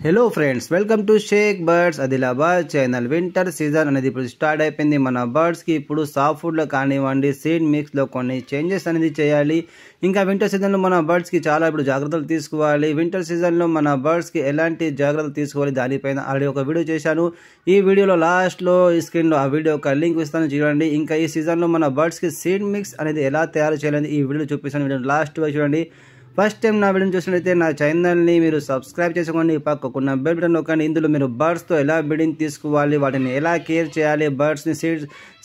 Hello friends, welcome to Shaik birds Adilabad channel. Winter season అనేది ఇప్పుడు start అయిపోయింది. మన బర్డ్స్కి ఇప్పుడు సాఫ్ట్ ఫుడ్లో కానివ్వండి, సీడ్ మిక్స్లో కొన్ని చేంజెస్ అనేది చేయాలి. ఇంకా వింటర్ సీజన్లో మన బర్డ్స్కి చాలా ఇప్పుడు జాగ్రత్తలు తీసుకోవాలి. వింటర్ సీజన్లో మన బర్డ్స్కి ఎలాంటి జాగ్రత్తలు తీసుకోవాలి దానిపైన ఆల్రెడీ ఒక వీడియో చేశాను. ఈ వీడియోలో లాస్ట్లో ఈ స్క్రీన్లో ఆ వీడియో ఒక లింక్ ఇస్తాను, చూడండి. ఇంకా ఈ సీజన్లో మన బర్డ్స్కి సీడ్ మిక్స్ అనేది ఎలా తయారు చేయాలని ఈ వీడియో చూపిస్తాను. వీడియో లాస్ట్ చూడండి. ఫస్ట్ టైం నా వీడియోని చూసినట్లయితే నా ఛానల్ని మీరు సబ్స్క్రైబ్ చేసుకోండి. పక్కకున్న బెల్ బటన్ నొక్కండి. ఇందులో మీరు బర్డ్స్తో ఎలా బ్రీడింగ్ తీసుకోవాలి, వాటిని ఎలా కేర్ చేయాలి, బర్డ్స్ని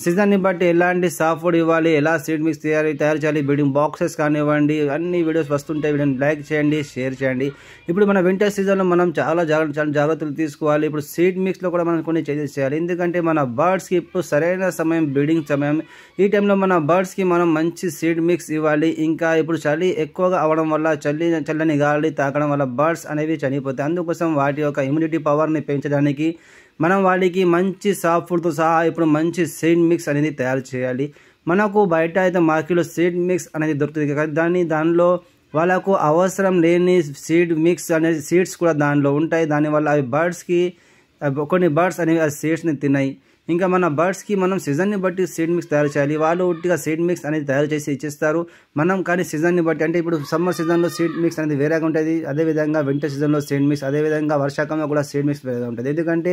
సీజన్ని బట్టి ఎలాంటి సాఫ్ట్ ఫుడ్ ఇవ్వాలి, ఎలా సీడ్ మిక్స్ తయారు చేయాలి, బ్రీడింగ్ బాక్సెస్ కానివ్వండి, అన్ని వీడియోస్ వస్తుంటాయి. వీడియోని లైక్ చేయండి, షేర్ చేయండి. ఇప్పుడు మన వింటర్ సీజన్లో మనం చాలా జాగ్రత్తలు తీసుకోవాలి. ఇప్పుడు సీడ్ మిక్స్లో కూడా మనం కొన్ని చేంజెస్ చేయాలి. ఎందుకంటే మన బర్డ్స్కి ఇప్పుడు సరైన సమయం, బ్రీడింగ్ సమయం. ఈ టైంలో మన బర్డ్స్కి మనం మంచి సీడ్ మిక్స్ ఇవ్వాలి. ఇంకా ఇప్పుడు చలి ఎక్కువగా అవడం వల్ల చల్లని గాలి తాకడం వల్ల బర్డ్స్ అనేవి చనిపోతాయి. అందుకోసం వాటి యొక్క ఇమ్యూనిటీ పవర్ని పెంచడానికి మనం వాటికి మంచి సాఫ్ట్ ఫుడ్తో సహా ఇప్పుడు మంచి సీడ్ మిక్స్ అనేది తయారు చేయాలి. మనకు బయట అయితే మార్కెట్లో సీడ్ మిక్స్ అనేది దొరుకుతుంది కదా, దానిలో వాళ్ళకు అవసరం లేని సీడ్ మిక్స్ అనేది సీడ్స్ కూడా దానిలో ఉంటాయి. దానివల్ల అవి బర్డ్స్కి కొన్ని బర్డ్స్ అనేవి ఆ సీడ్స్ని తిన్నాయి. ఇంకా మన బర్డ్స్కి మనం సీజన్ని బట్టి సీడ్ మిక్స్ తయారు చేయాలి. వాళ్ళు ఉట్టిగా సీడ్ మిక్స్ అనేది తయారు చేసి ఇచ్చేస్తారు. మనం కానీ సీజన్ని బట్టి, అంటే ఇప్పుడు సమ్మర్ సీజన్లో సీడ్ మిక్స్ అనేది వేరేగా ఉంటుంది, అదేవిధంగా వింటర్ సీజన్లో సీడ్ మిక్స్, అదేవిధంగా వర్షాకాలంలో కూడా సీడ్ మిక్స్ వేరేగా ఉంటుంది. ఎందుకంటే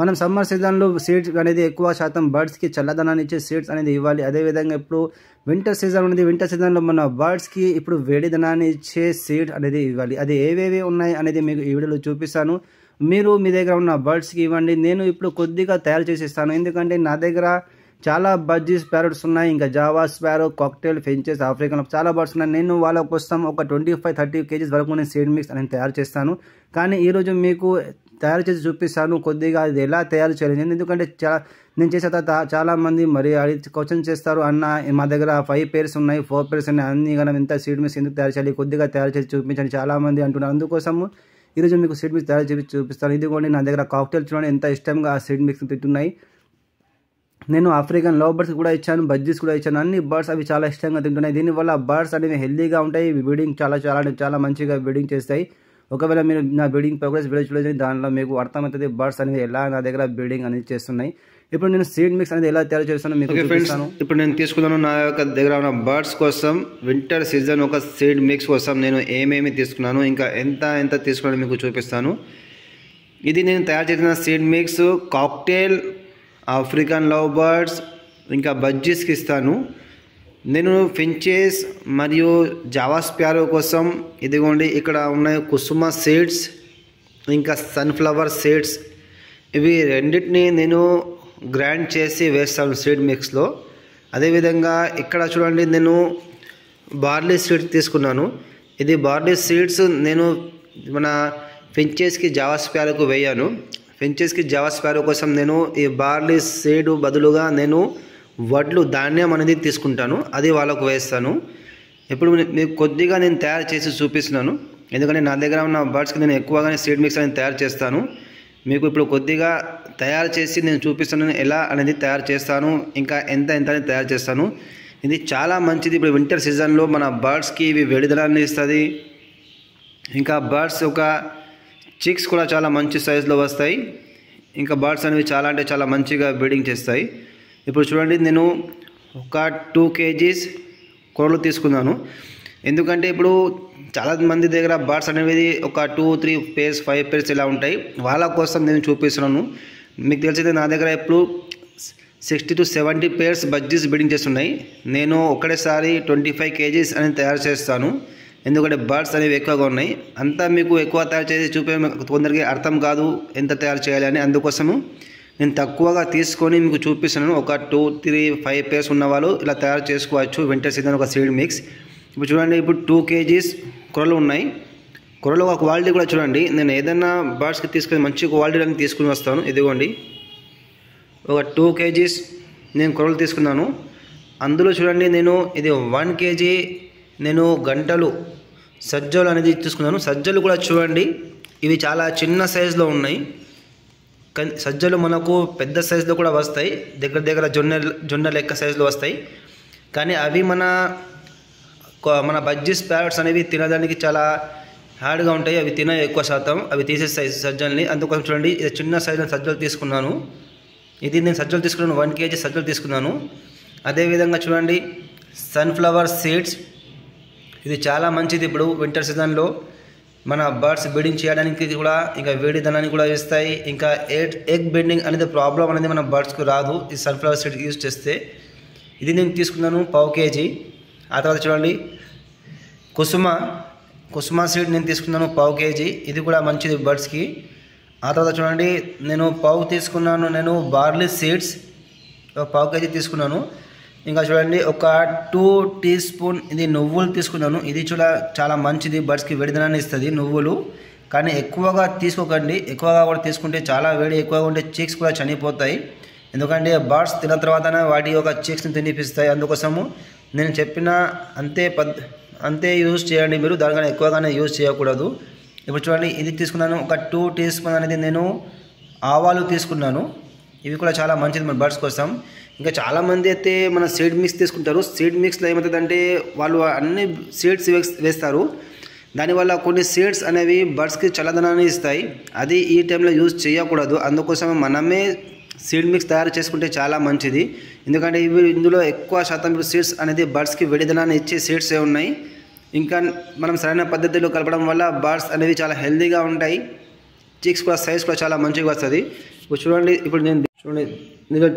మనం సమ్మర్ సీజన్లో సీడ్స్ అనేది ఎక్కువ శాతం బర్డ్స్కి చల్లదనాన్ని ఇచ్చే సీడ్స్ అనేది ఇవ్వాలి. అదేవిధంగా ఇప్పుడు వింటర్ సీజన్ అనేది, వింటర్ సీజన్లో మన బర్డ్స్కి ఇప్పుడు వేడిదనాన్ని ఇచ్చే సీడ్ అనేది ఇవ్వాలి. అది ఏవేవి ఉన్నాయి అనేది మీకు ఈ వీడియోలో చూపిస్తాను. మీరు మీ దగ్గర ఉన్న బర్డ్స్కి ఇవ్వండి. నేను ఇప్పుడు కొద్దిగా తయారు చేసి ఇస్తాను. ఎందుకంటే నా దగ్గర చాలా బడ్జీస్ ప్యారెట్స్ ఉన్నాయి, ఇంకా Java sparrow, cocktail, finches, African చాలా బర్డ్స్ ఉన్నాయి. నేను వాళ్ళ కోసం ఒక 25-30 kgs వరకు నేను సీడ్ మిక్స్ అనేది తయారు చేస్తాను. కానీ ఈరోజు మీకు తయారు చేసి చూపిస్తాను కొద్దిగా అది ఎలా తయారు చేయాలి. ఎందుకంటే నేను చేసే తర్వాత చాలామంది మరి అడిగి క్వశ్చన్ చేస్తారు, అన్న మా దగ్గర 5 pairs ఉన్నాయి, 4 pairs ఉన్నాయి, అన్ని కానీ ఇంత సీడ్ మిక్స్ ఎందుకు తయారు చేయాలి, కొద్దిగా తయారు చేసి చూపించండి చాలామంది అంటున్నారు. అందుకోసము ఈరోజు మీకు సీడ్ మిక్స్ తయారు చేసి చూపిస్తాను. ఇదిగోండి నా దగ్గర కాక్టైల్ చూడండి ఎంత ఇష్టంగా ఆ సీడ్ మిక్స్ తింటున్నాయి. నేను ఆఫ్రికన్ లవ్ బర్డ్స్ కూడా ఇచ్చాను, బజ్జీస్ కూడా ఇచ్చాను. అన్ని బర్డ్స్ అవి చాలా ఇష్టంగా తింటున్నాయి. దీనివల్ల బర్డ్స్ అనేవి హెల్తీగా ఉంటాయి, బ్రీడింగ్ చాలా మంచిగా బ్రీడింగ్ చేస్తాయి. ఒకవేళ మీరు నా బ్రీడింగ్ ప్రోగ్రెస్ వీడియో చూడండి, దానిలో మీకు అర్థమవుతుంది బర్డ్స్ అనేవి ఎలా నా దగ్గర బ్రీడింగ్ అనేది చేస్తున్నాయి. ఇప్పుడు నేను సీడ్ మిక్స్ అనేది ఎలా తయారు చేస్తానో మీకు చూపిస్తాను. ఇప్పుడు నేను తీసుకున్నాను నా యొక్క దగ్గర ఉన్న బర్డ్స్ కోసం వింటర్ సీజన్ ఒక సీడ్ మిక్స్ కోసం నేను ఏమేమి తీసుకున్నాను, ఇంకా ఎంత తీసుకున్నాను మీకు చూపిస్తాను. ఇది నేను తయారు చేసిన seed mix cocktail, African love birds, ఇంకా బజ్జీస్కి ఇస్తాను. నేను ఫించెస్ మరియు జావా స్పారో కోసం ఇదిగోండి ఇక్కడ ఉన్నాయి కుసుమ సీడ్స్, ఇంకా సన్ఫ్లవర్ సీడ్స్. ఇవి రెండింటిని నేను గ్రైండ్ చేసి వేస్తాను సీడ్ మిక్స్లో. అదేవిధంగా ఇక్కడ చూడండి నేను బార్లీ సీడ్స్ తీసుకున్నాను. ఇది బార్లీ సీడ్స్ నేను మన ఫించెస్కి జావా స్పారోకు వేయాను. ఫించెస్కి జావా స్పారో కోసం నేను ఈ బార్లీ సీడ్ బదులుగా నేను వడ్లు ధాన్యం అనేది తీసుకుంటాను, అది వాళ్ళకు వేస్తాను. ఇప్పుడు మీకు కొద్దిగా నేను తయారు చేసి చూపిస్తున్నాను. ఎందుకంటే నా దగ్గర ఉన్న బర్డ్స్కి నేను ఎక్కువగానే సీడ్ మిక్స్ అనేది తయారు చేస్తాను. మీకు ఇప్పుడు కొద్దిగా తయారు చేసి నేను చూపిస్తున్నాను ఎలా అనేది తయారు చేస్తాను, ఇంకా ఎంత అని తయారు చేస్తాను. ఇది చాలా మంచిది. ఇప్పుడు వింటర్ సీజన్లో మన బర్డ్స్కి ఇవి వేడిదనాన్ని ఇస్తుంది. ఇంకా బర్డ్స్ ఒక చిక్స్ కూడా చాలా మంచి సైజులో వస్తాయి. ఇంకా బర్డ్స్ అనేవి చాలా మంచిగా బ్రీడింగ్ చేస్తాయి. ఇప్పుడు చూడండి నేను ఒక 2 kgs కొరలు తీసుకున్నాను. ఎందుకంటే ఇప్పుడు చాలా మంది దగ్గర బర్డ్స్ అనేవి ఒక 2-3 pairs 5 pairs ఇలా ఉంటాయి. వాళ్ళ కోసం నేను చూపిస్తున్నాను. మీకు తెలిసిందే నా దగ్గర ఇప్పుడు 60-70 pairs బజ్జీస్ బ్రీడింగ్ చేస్తున్నాయి. నేను ఒకటేసారి 25 kgs అనేది తయారు చేస్తాను. ఎందుకంటే బర్డ్స్ అనేవి ఎక్కువగా ఉన్నాయి. అంతా మీకు ఎక్కువ తయారు చేసి చూపే కొందరికి అర్థం కాదు ఎంత తయారు చేయాలి అని. అందుకోసము నేను తక్కువగా తీసుకొని మీకు చూపిస్తున్నాను. ఒక 2-3-5 pairs ఉన్నవాళ్ళు ఇలా తయారు చేసుకోవచ్చు వింటర్ సీజన్ ఒక సీడ్ మిక్స్. ఇప్పుడు చూడండి ఇప్పుడు 2 kgs కొరలు ఉన్నాయి. కొరలు ఒక క్వాలిటీ కూడా చూడండి. నేను ఏదైనా బర్డ్స్కి తీసుకొని మంచి క్వాలిటీ అని తీసుకుని వస్తాను. ఇదిగోండి ఒక 2 kgs నేను కొరలు తీసుకున్నాను. అందులో చూడండి నేను ఇది 1 kg నేను గంటలు సజ్జలు అనేది తీసుకున్నాను. సజ్జలు కూడా చూడండి ఇవి చాలా చిన్న సైజులో ఉన్నాయి. సజ్జలు మనకు పెద్ద సైజులో కూడా వస్తాయి, దగ్గర జొన్న లెక్క సైజులో వస్తాయి. కానీ అవి మన బజ్జీస్ ప్యారెట్స్ అనేవి తినడానికి చాలా హార్డ్గా ఉంటాయి, అవి తినవు ఎక్కువ శాతం, అవి తీసేస్తాయి సజ్జల్ని. అందుకోసం చూడండి ఇది చిన్న సైజు సజ్జలు తీసుకున్నాను. ఇది నేను సజ్జలు తీసుకున్నాను 1 kg సజ్జలు తీసుకున్నాను. అదేవిధంగా చూడండి సన్ఫ్లవర్ సీడ్స్, ఇది చాలా మంచిది. ఇప్పుడు వింటర్ సీజన్లో మన బర్డ్స్ బ్రీడింగ్ చేయడానికి కూడా ఇంకా వేడిదనాన్ని కూడా ఇస్తాయి. ఇంకా ఎగ్ బెండింగ్ అనేది ప్రాబ్లం అనేది మన బర్డ్స్కి రాదు ఈ సన్ఫ్లవర్ సీడ్ యూజ్ చేస్తే. ఇది నేను తీసుకున్నాను 1/2 kg. ఆ తర్వాత చూడండి కుసుమ సీడ్ నేను తీసుకున్నాను 1/2 kg. ఇది కూడా మంచిది బర్డ్స్కి. ఆ తర్వాత చూడండి నేను 1/2 తీసుకున్నాను. నేను బార్లీ సీడ్స్ 1/2 kg తీసుకున్నాను. ఇంకా చూడండి ఒక 2 టీ స్పూన్ ఇది నువ్వులు తీసుకున్నాను. ఇది చాలా మంచిది, బర్డ్స్కి వేడిదనాన్ని ఇస్తుంది నువ్వులు. కానీ ఎక్కువగా తీసుకోకండి, ఎక్కువగా కూడా తీసుకుంటే చాలా వేడి ఎక్కువగా ఉంటే చీక్స్ కూడా చనిపోతాయి. ఎందుకంటే బర్డ్స్ తిన్న తర్వాతనే వాటి యొక్క చీక్స్ని తినిపిస్తాయి. అందుకోసము నేను చెప్పిన అంతే యూజ్ చేయండి మీరు, దానికన్నా ఎక్కువగానే యూజ్ చేయకూడదు. ఇప్పుడు చూడండి ఇది తీసుకున్నాను ఒక 2 టీ స్పూన్ అనేది నేను ఆవాలు తీసుకున్నాను. ఇవి కూడా చాలా మంచిది మన బర్డ్స్ కోసం. ఇంకా చాలామంది అయితే మన సీడ్ మిక్స్ తీసుకుంటారు. సీడ్ మిక్స్లో ఏమవుతుందంటే వాళ్ళు అన్ని సీడ్స్ వేస్తారు, దానివల్ల కొన్ని సీడ్స్ అనేవి బర్డ్స్కి చల్లదనాన్ని ఇస్తాయి. అది ఈ టైంలో యూజ్ చేయకూడదు. అందుకోసం మనమే సీడ్ మిక్స్ తయారు చేసుకుంటే చాలా మంచిది. ఎందుకంటే ఇందులో ఎక్కువ శాతం సీడ్స్ అనేది బర్డ్స్కి వేడిదనాన్ని ఇచ్చే సీడ్సే ఉన్నాయి. ఇంకా మనం సరైన పద్ధతిలో కలపడం వల్ల బర్డ్స్ అనేవి చాలా హెల్తీగా ఉంటాయి. చీక్స్ కూడా సైజ్ కూడా చాలా మంచిగా వస్తుంది. ఇప్పుడు చూడండి దీనిలో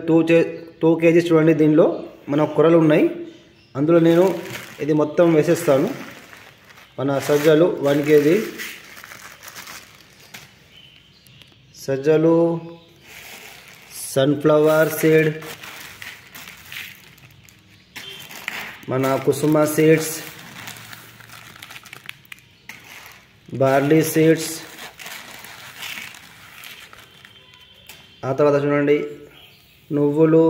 2 kg చూడండి, దీనిలో మన కూరలు ఉన్నాయి. అందులో నేను ఇది మొత్తం వేసేస్తాను. మన సజ్జలు 1 kg సజ్జలు, సన్ఫ్లవర్ సీడ్, మన కుసుమ సీడ్స్, బార్లీ సీడ్స్, ఆ తర్వాత చూడండి నువ్వులు,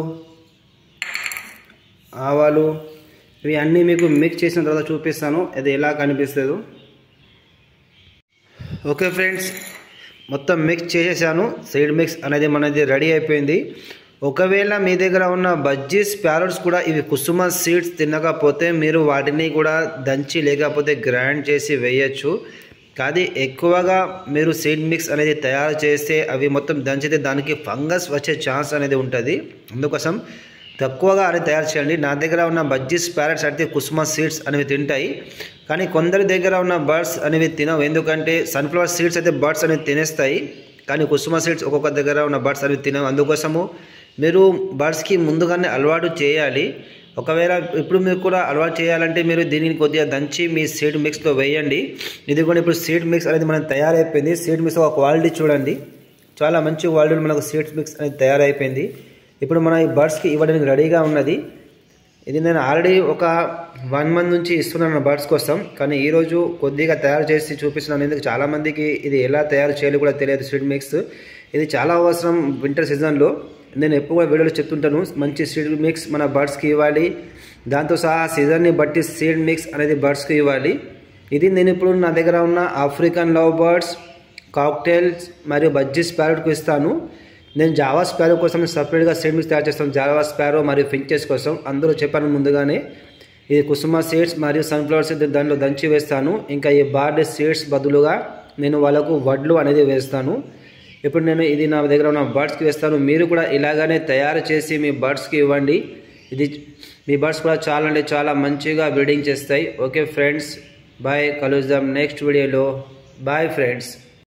ఆవాలు, ఇవి అన్నీ మీకు మిక్స్ చేసిన తర్వాత చూపిస్తాను అది ఎలా కనిపిస్తుందో. ఓకే ఫ్రెండ్స్, మొత్తం మిక్స్ చేసేసాను. సీడ్ మిక్స్ అనేది మనది రెడీ అయిపోయింది. ఒకవేళ మీ దగ్గర ఉన్న బజ్జీస్ ప్యారెట్స్ కూడా ఇవి కుసుమ సీడ్స్ తినకపోతే మీరు వాటిని కూడా దంచి లేకపోతే గ్రైండ్ చేసి వేయచ్చు. కానీ ఎక్కువగా మీరు సీడ్ మిక్స్ అనేది తయారు చేస్తే అవి మొత్తం దంచితే దానికి ఫంగస్ వచ్చే ఛాన్స్ అనేది ఉంటుంది. అందుకోసం తక్కువగా అనేది తయారు చేయండి. నా దగ్గర ఉన్న బజ్జీస్ ప్యారెట్స్ అయితే కుసుమ సీడ్స్ అనేవి తింటాయి, కానీ కొందరి దగ్గర ఉన్న బర్డ్స్ అనేవి తినవు. ఎందుకంటే సన్ఫ్లవర్ సీడ్స్ అయితే బర్డ్స్ అనేవి తినేస్తాయి, కానీ కుసుమ సీడ్స్ ఒక్కొక్క దగ్గర ఉన్న బర్డ్స్ అనేవి తినవు. అందుకోసము మీరు బర్డ్స్కి ముందుగానే అలవాటు చేయాలి. ఒకవేళ ఇప్పుడు మీరు కూడా అలవాటు చేయాలంటే మీరు దీనిని కొద్దిగా దంచి మీ సీడ్ మిక్స్లో వేయండి. ఇది కూడా ఇప్పుడు సీడ్ మిక్స్ అనేది మనకు తయారైపోయింది. సీడ్ మిక్స్ ఒక క్వాలిటీ చూడండి, చాలా మంచి క్వాలిటీ మనకు సీడ్ మిక్స్ అనేది తయారైపోయింది. ఇప్పుడు మన ఈ బర్డ్స్కి ఇవ్వడానికి రెడీగా ఉన్నది. ఇది నేను ఆల్రెడీ ఒక 1 month నుంచి ఇస్తున్నాను బర్డ్స్ కోసం, కానీ ఈరోజు కొద్దిగా తయారు చేసి చూపిస్తున్నాను. ఎందుకు చాలామందికి ఇది ఎలా తయారు చేయాలి కూడా తెలియదు. సీడ్ మిక్స్ ఇది చాలా అవసరం వింటర్ సీజన్లో. నేను ఎప్పుడు వీడియోలో చెప్తుంటాను మంచి సీడ్ మిక్స్ మన బర్డ్స్కి ఇవ్వాలి, దాంతో సహా సీజన్ని బట్టి సీడ్ మిక్స్ అనేది బర్డ్స్కి ఇవ్వాలి. ఇది నేను ఇప్పుడు నా దగ్గర ఉన్న ఆఫ్రికన్ లవ్ బర్డ్స్, కాక్టైల్స్ మరియు బజ్జీస్ ప్యారెట్కు ఇస్తాను. నేను జావా స్పారో కోసం సపరేట్గా సీడ్ మిక్స్ తయారు చేస్తాను, జావా స్పారో మరియు ఫించెస్ కోసం. అందులో చెప్పాను ముందుగానే. ఇది కుసుమ సీడ్స్ మరియు సన్ఫ్లవర్ సీడ్స్ దాంట్లో దంచి వేస్తాను. ఇంకా ఈ బార్లీ సీడ్స్ బదులుగా నేను వాళ్ళకు వడ్లు అనేది వేస్తాను. ఇప్పుడు నేను ఇది నా దగ్గర ఉన్న బర్డ్స్కి వేస్తాను. మీరు కూడా ఇలాగానే తయారు చేసి మీ బర్డ్స్కి ఇవ్వండి. ఇది మీ బర్డ్స్ కూడా చాలా అంటే చాలా మంచిగా బ్రీడింగ్ చేస్తాయి. ఓకే ఫ్రెండ్స్, బాయ్, కలుద్దాం నెక్స్ట్ వీడియోలో. Bye friends.